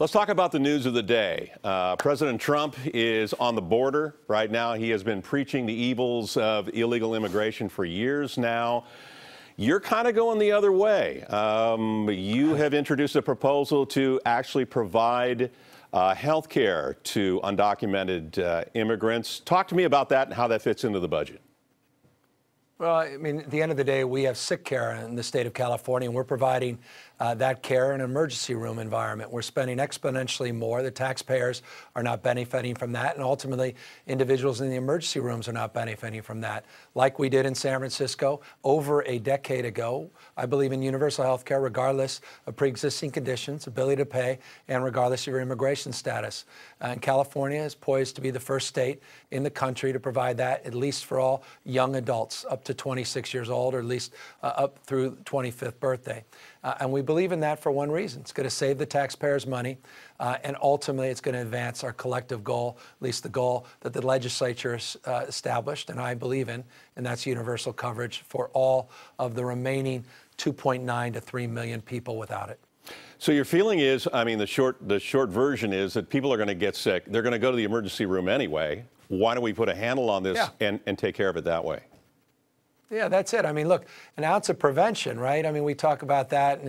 Let's talk about the news of the day. President Trump is on the border right now. He has been preaching the evils of illegal immigration for years now. You're kind of going the other way. You have introduced a proposal to actually provide health care to undocumented immigrants. Talk to me about that and how that fits into the budget. Well, I mean, at the end of the day, we have sick care in the state of California, and we're providing that care in an emergency room environment. We're spending exponentially more. The taxpayers are not benefiting from that, and ultimately, individuals in the emergency rooms are not benefiting from that. Like we did in San Francisco over a decade ago, I believe in universal health care regardless of pre-existing conditions, ability to pay, and regardless of your immigration status. And California is poised to be the first state in the country to provide that, at least for all young adults up to 26 years old, or at least up through 25th birthday. And we believe in that for one reason. It's going to save the taxpayers money, and ultimately it's going to advance our collective goal, at least the goal that the legislature established, and I believe in, and that's universal coverage for all of the remaining 2.9 to 3 million people without it. So your feeling is, I mean, the short version is that people are going to get sick. They're going to go to the emergency room anyway. Why don't we put a handle on this and take care of it that way? Yeah, that's it. I mean, look, an ounce of prevention, right? I mean, we talk about that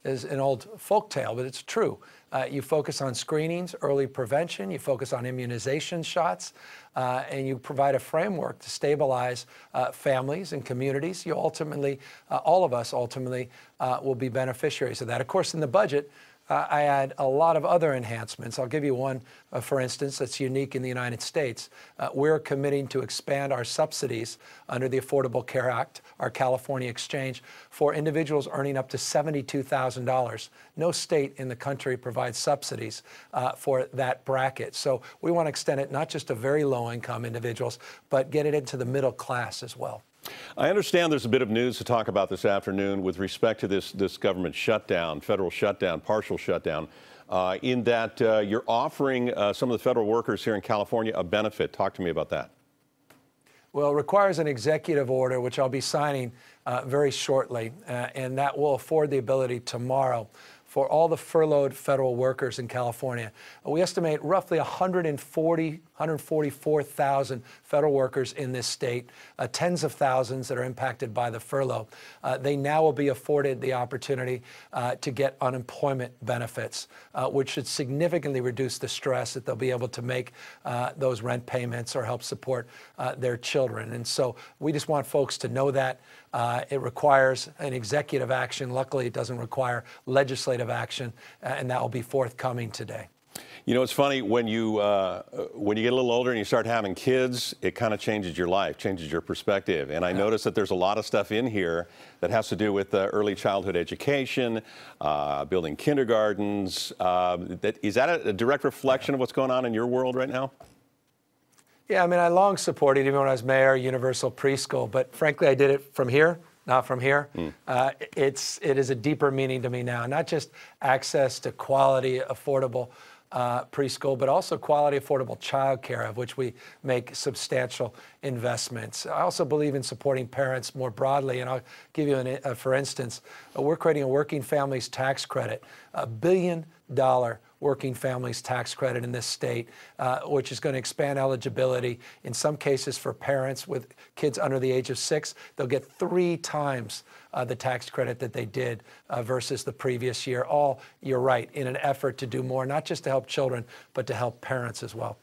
as an old folktale, but it's true. You focus on screenings, early prevention, you focus on immunization shots, and you provide a framework to stabilize families and communities. You ultimately, all of us ultimately, will be beneficiaries of that. Of course, in the budget, I add a lot of other enhancements. I'll give you one, for instance, that's unique in the United States. We're committing to expand our subsidies under the Affordable Care Act, our California exchange, for individuals earning up to $72,000. No state in the country provides subsidies for that bracket. So we want to extend it not just to very low-income individuals, but get it into the middle class as well. I understand there's a bit of news to talk about this afternoon with respect to this government shutdown, federal shutdown, partial shutdown, in that you're offering some of the federal workers here in California a benefit. Talk to me about that. Well, it requires an executive order, which I'll be signing very shortly, and that will afford the ability tomorrow for all the furloughed federal workers in California. We estimate roughly 144,000 federal workers in this state, tens of thousands that are impacted by the furlough. They now will be afforded the opportunity to get unemployment benefits, which should significantly reduce the stress that they'll be able to make those rent payments or help support their children. And so we just want folks to know that. It requires an executive action. Luckily, it doesn't require legislative action, and that will be forthcoming today. You know, it's funny, when you get a little older and you start having kids, it kind of changes your life, changes your perspective. And I notice that there's a lot of stuff in here that has to do with early childhood education, building kindergartens. Is that a direct reflection of what's going on in your world right now? Yeah, I mean, I long supported, even when I was mayor, universal preschool, but frankly, I did it from here, not from here. It is a deeper meaning to me now, not just access to quality, affordable preschool, but also quality, affordable childcare, of which we make substantial investments. I also believe in supporting parents more broadly, and I'll give you for instance, we're creating a working families tax credit, $1 billion working families tax credit in this state, which is going to expand eligibility. In some cases, for parents with kids under the age of 6, they'll get 3 times the tax credit that they did versus the previous year. All, you're right, in an effort to do more, not just to help children, but to help parents as well.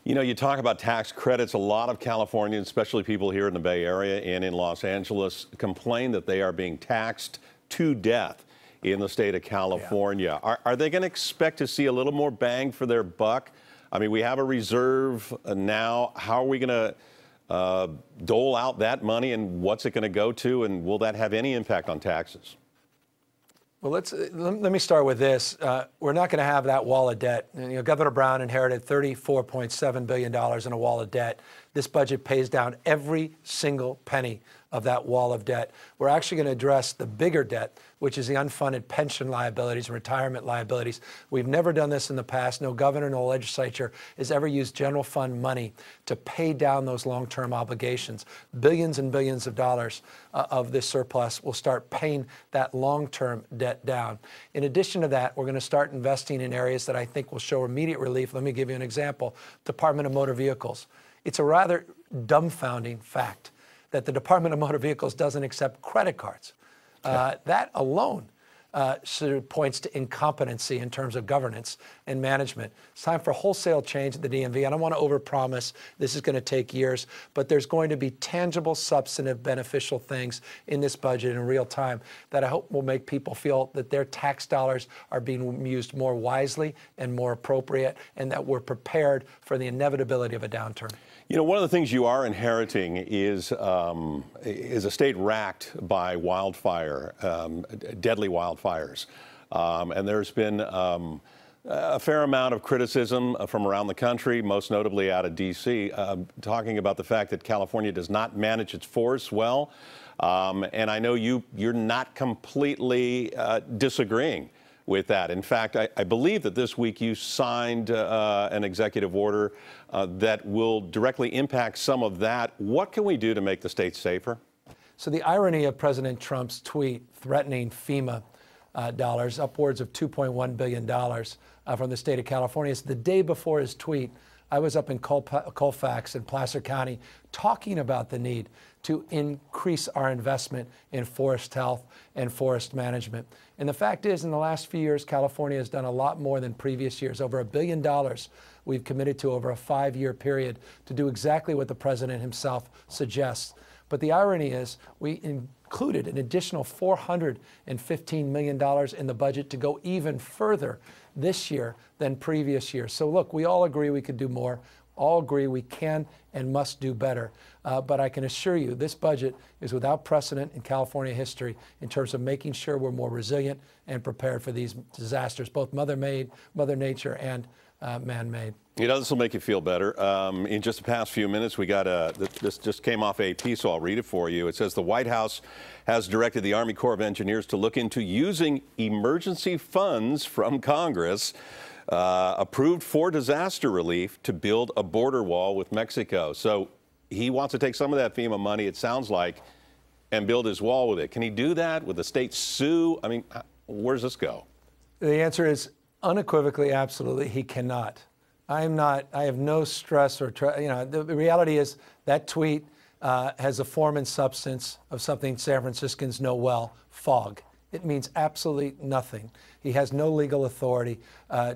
You know, you talk about tax credits. A lot of Californians, especially people here in the Bay Area and in Los Angeles, complain that they are being taxed to death in the state of California. Are they going to expect to see a little more bang for their buck? I mean, we have a reserve now. How are we going to dole out that money, and what's it going to go to, and will that have any impact on taxes? Well, let me start with this. We're not going to have that wall of debt. You know, Governor Brown inherited $34.7 billion in a wall of debt. This budget pays down every single penny of that wall of debt. We're actually going to address the bigger debt, which is the unfunded pension liabilities and retirement liabilities. We've never done this in the past. No governor, no legislature has ever used general fund money to pay down those long-term obligations. Billions and billions of dollars of this surplus will start paying that long-term debt down. In addition to that, we're going to start investing in areas that I think will show immediate relief. Let me give you an example. Department of Motor Vehicles. It's a rather dumbfounding fact that the Department of Motor Vehicles doesn't accept credit cards. That alone sort of points to incompetency in terms of governance and management. It's time for wholesale change at the DMV. I don't want to overpromise. This is going to take years, but there's going to be tangible, substantive, beneficial things in this budget in real time that I hope will make people feel that their tax dollars are being used more wisely and more appropriate, and that we're prepared for the inevitability of a downturn. You know, one of the things you are inheriting is a state racked by wildfire, deadly wildfires. And there's been a fair amount of criticism from around the country, most notably out of D.C., talking about the fact that California does not manage its forests well. And I know you're not completely disagreeing with that. In fact, I believe that this week you signed an executive order that will directly impact some of that. What can we do to make the state safer? So the irony of President Trump's tweet threatening FEMA dollars, upwards of $2.1 billion from the state of California, is the day before his tweet, I was up in Colfax in Placer County talking about the need to increase our investment in forest health and forest management. And the fact is, in the last few years, California has done a lot more than previous years. Over $1 billion we've committed to over a 5-year period to do exactly what the president himself suggests. But the irony is we included an additional $415 million in the budget to go even further this year than previous years. So look, we all agree we could do more, all agree we can and must do better. But I can assure you this budget is without precedent in California history in terms of making sure we're more resilient and prepared for these disasters, both Mother Nature and man-made. You know, this will make you feel better. In just the past few minutes, we got this just came off AP, so I'll read it for you. It says the White House has directed the Army Corps of Engineers to look into using emergency funds from Congress approved for disaster relief to build a border wall with Mexico. So he wants to take some of that FEMA money, it sounds like, and build his wall with it. Can he do that? Would the state sue? I mean, where does this go? The answer is unequivocally, absolutely, he cannot. I have no stress or, the reality is that tweet has a form and substance of something San Franciscans know well, fog. It means absolutely nothing. He has no legal authority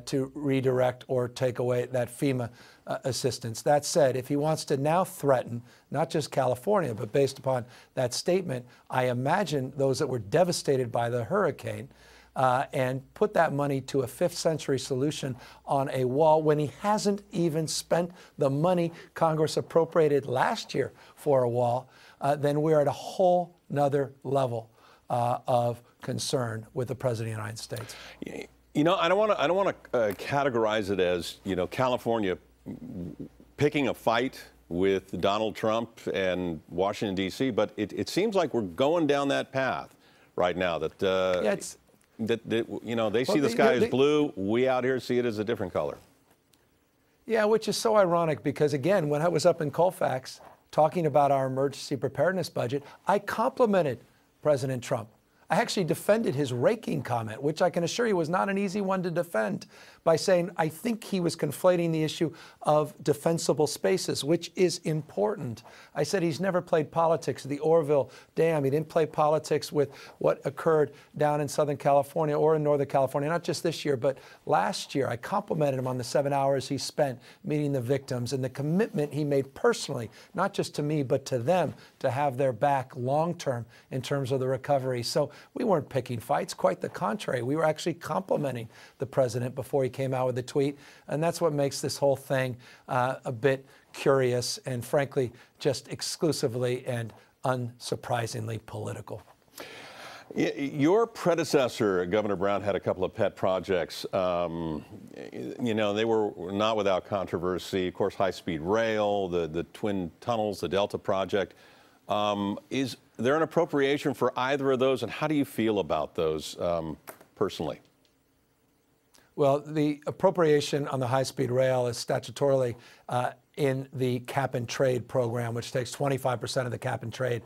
to redirect or take away that FEMA assistance. That said, if he wants to now threaten not just California, but based upon that statement, I imagine those that were devastated by the hurricane and put that money to a 5th century solution on a wall when he hasn't even spent the money Congress appropriated last year for a wall, then we're at a whole nother level of concern with the President of the United States. You know, I don't want to categorize it as, California picking a fight with Donald Trump and Washington, D.C., but it seems like we're going down that path right now that, they see the sky as blue. We out here see it as a different color. Yeah, which is so ironic because, again, when I was up in Colfax talking about our emergency preparedness budget, I complimented President Trump. I actually defended his raking comment, which I can assure you was not an easy one to defend, by saying I think he was conflating the issue of defensible spaces, which is important. I said he's never played politics at the Oroville Dam. He didn't play politics with what occurred down in Southern California or in Northern California, not just this year, but last year. I complimented him on the 7 hours he spent meeting the victims and the commitment he made personally, not just to me, but to them, to have their back long term in terms of the recovery. So we weren't picking fights, quite the contrary. We were actually complimenting the president before he came out with the tweet. And that's what makes this whole thing a bit curious and, frankly, just exclusively and unsurprisingly political. Your predecessor, Governor Brown, had a couple of pet projects. They were not without controversy. Of course, high-speed rail, the twin tunnels, the Delta project. Is there an appropriation for either of those, and how do you feel about those personally? Well, the appropriation on the high-speed rail is statutorily in the cap and trade program, which takes 25% of the cap and trade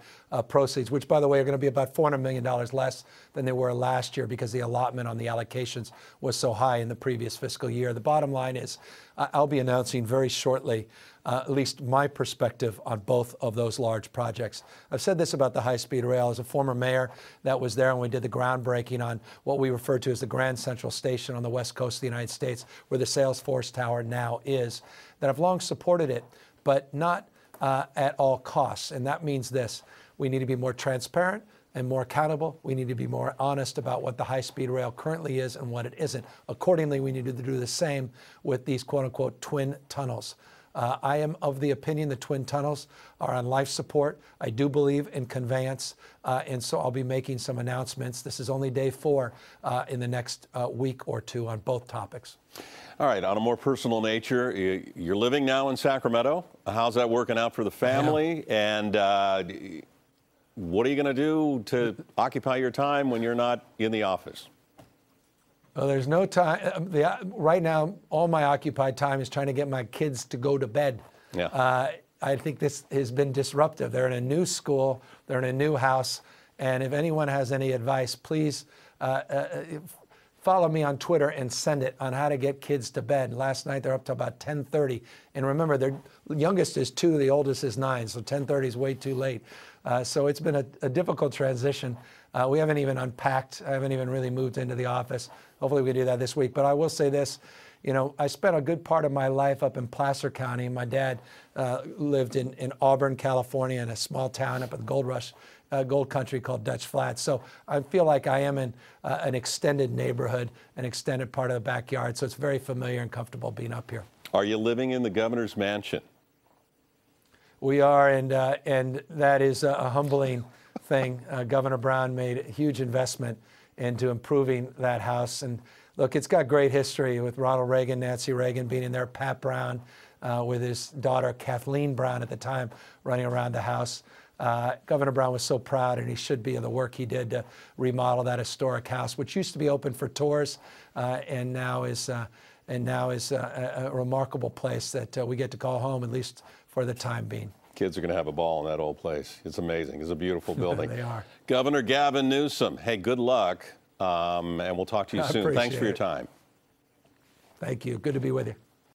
proceeds, which, by the way, are going to be about $400 million less than they were last year because the allotment on the allocations was so high in the previous fiscal year. The bottom line is I'll be announcing very shortly at least my perspective on both of those large projects. I've said this about the high-speed rail. As a former mayor that was there when we did the groundbreaking on what we refer to as the Grand Central Station on the west coast of the United States, where the Salesforce Tower now is, that I've long supported it, but not at all costs. And that means this: we need to be more transparent and more accountable. We need to be more honest about what the high-speed rail currently is and what it isn't. Accordingly, we need to do the same with these quote-unquote twin tunnels. I am of the opinion the twin tunnels are on life support. I do believe in conveyance, and so I'll be making some announcements. This is only day 4 in the next week or two on both topics. All right, on a more personal nature, you're living now in Sacramento. How's that working out for the family? And what are you going to do to occupy your time when you're not in the office? Well, there's no time. Right now, all my occupied time is trying to get my kids to go to bed. Yeah. I think this has been disruptive. They're in a new school. They're in a new house. And if anyone has any advice, please follow me on Twitter and send it on how to get kids to bed. Last night, they're up to about 10:30. And remember, their youngest is 2, the oldest is 9, so 10:30 is way too late. So it's been a difficult transition. We haven't even unpacked. I haven't even really moved into the office. Hopefully we do that this week. But I will say this, you know, I spent a good part of my life up in Placer County. My dad lived in Auburn, California, in a small town up at the Gold Rush, Gold Country called Dutch Flats. So I feel like I am in an extended neighborhood, an extended part of the backyard. So it's very familiar and comfortable being up here. Are you living in the governor's mansion? We are, and that is a humbling thing. Governor Brown made a huge investment into improving that house. And look, it's got great history with Ronald Reagan, Nancy Reagan being in there, Pat Brown with his daughter Kathleen Brown at the time running around the house. Governor Brown was so proud, and he should be, of the work he did to remodel that historic house, which used to be open for tours and now is a remarkable place that we get to call home, at least for the time being. Kids are going to have a ball in that old place. It's amazing. It's a beautiful building. They are. Governor Gavin Newsom, hey, good luck, and we'll talk to you soon. Thanks for your time. Thank you. Good to be with you.